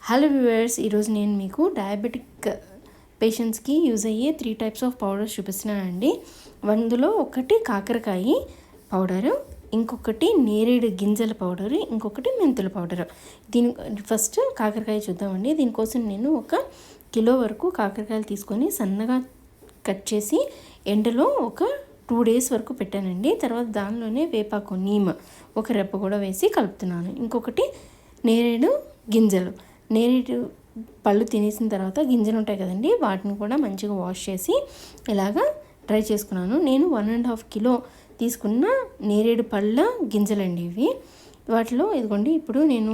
Hello viewers, ఈరోజు నేను మీకు డయాబెటిక్ పేషెంట్స్కి యూజ్ అయ్యే 3 టైప్స్ ఆఫ్ పౌడర్స్ చూపిస్తున్నానండి. అందులో ఒకటి కాకరకాయ పౌడరు, ఇంకొకటి నేరేడు గింజల పౌడరు, ఇంకొకటి మెంతుల పౌడరు. ఫస్ట్ కాకరకాయ చూద్దామండి. దీనికోసం నేను 1 కిలో వరకు కాకరకాయలు తీసుకొని సన్నగా కట్ చేసి ఎండలో ఒక 2 డేస్ వరకు పెట్టానండి. తర్వాత దానిలోనే వేపాకు నీమ్ 1 రెప్ప కూడా వేసి కలుపుతున్నాను. ఇంకొకటి నేరేడు గింజలు. నేరేడు పళ్ళు తినేసిన తర్వాత గింజలు ఉంటాయి కదండి, వాటిని కూడా మంచిగా వాష్ చేసి ఇలాగా డ్రై చేసుకున్నాను. నేను 1.5 కిలో తీసుకున్న నేరేడు పళ్ళ గింజలండి ఇవి. వాటిలో ఇదిగోండి, ఇప్పుడు నేను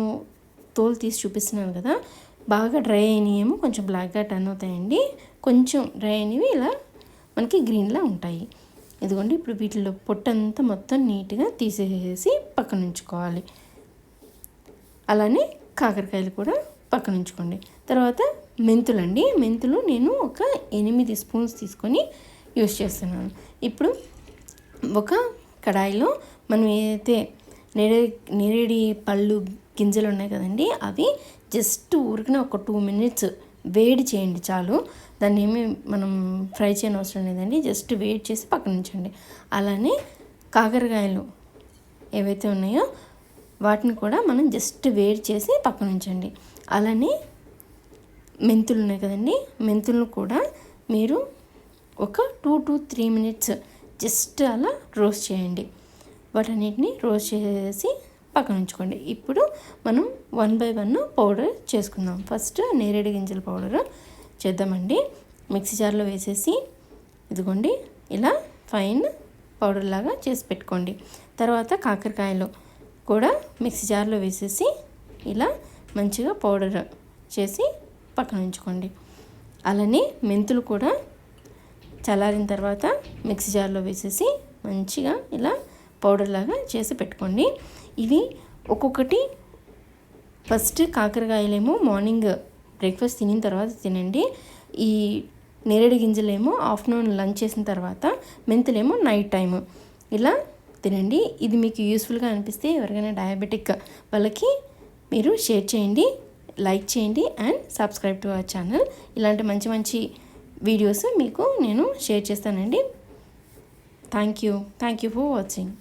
తోలు తీసి చూపిస్తున్నాను కదా, బాగా డ్రై అయినవి కొంచెం బ్లాక్గా టర్న్ అవుతాయండి, కొంచెం డ్రై అయినవి ఇలా మనకి గ్రీన్లా ఉంటాయి. ఇదిగోండి, ఇప్పుడు వీటిలో పొట్టంతా మొత్తం నీట్గా తీసేసి పక్కన ఉంచుకోవాలి. అలానే కాకరకాయలు కూడా పక్కన ఉంచుకోండి. తర్వాత మెంతులండి. మెంతులు నేను ఒక 8 స్పూన్స్ తీసుకొని యూస్ చేస్తున్నాను. ఇప్పుడు ఒక కడాయిలో మనం ఏదైతే నేరేడి పళ్ళు గింజలు ఉన్నాయి కదండి, అవి జస్ట్ ఊరికిన ఒక 2 మినిట్స్ వేడి చేయండి చాలు. దాన్ని ఏమి మనం ఫ్రై చేయని అవసరం లేదండి, జస్ట్ వేడి చేసి పక్కన ఉంచండి. అలానే కాకరకాయలు ఏవైతే ఉన్నాయో వాటిని కూడా మనం జస్ట్ వేడి చేసి పక్కన ఉంచండి. అలానే మెంతులు ఉన్నాయి కదండి, మెంతులను కూడా మీరు ఒక 2 to 3 మినిట్స్ జస్ట్ అలా రోస్ట్ చేయండి. వాటన్నిటిని రోస్ట్ చేసి పక్కన ఉంచుకోండి. ఇప్పుడు మనం 1 by 1 పౌడర్ చేసుకుందాం. ఫస్ట్ నేరేడు గింజల పౌడర్ చేద్దామండి. మిక్సీ జార్లో వేసేసి ఇదిగోండి ఇలా ఫైన్ పౌడర్ లాగా చేసి పెట్టుకోండి. తర్వాత కాకరకాయలు కూడా మిక్సీ జార్లో వేసేసి ఇలా మంచిగా పౌడర్ చేసి పక్కన ఉంచుకోండి. అలానే మెంతులు కూడా చల్లారిన తర్వాత మిక్సీ జార్లో వేసేసి మంచిగా ఇలా పౌడర్ లాగా చేసి పెట్టుకోండి. ఇవి ఒక్కొక్కటి ఫస్ట్ కాకరకాయలేమో మార్నింగ్ బ్రేక్ఫాస్ట్ తినిన తర్వాత తినండి. ఈ నేరేడు గింజలేమో ఆఫ్టర్నూన్ లంచ్ చేసిన తర్వాత, మెంతులేమో నైట్ టైము ఇలా తినండి. ఇది మీకు యూస్ఫుల్గా అనిపిస్తే ఎవరికైనా డయాబెటిక్ వాళ్ళకి మీరు షేర్ చేయండి, లైక్ చేయండి and subscribe to our channel. ఇలాంటి మంచి మంచి వీడియోస్ మీకు నేను షేర్ చేస్తానండి. Thank you for watching.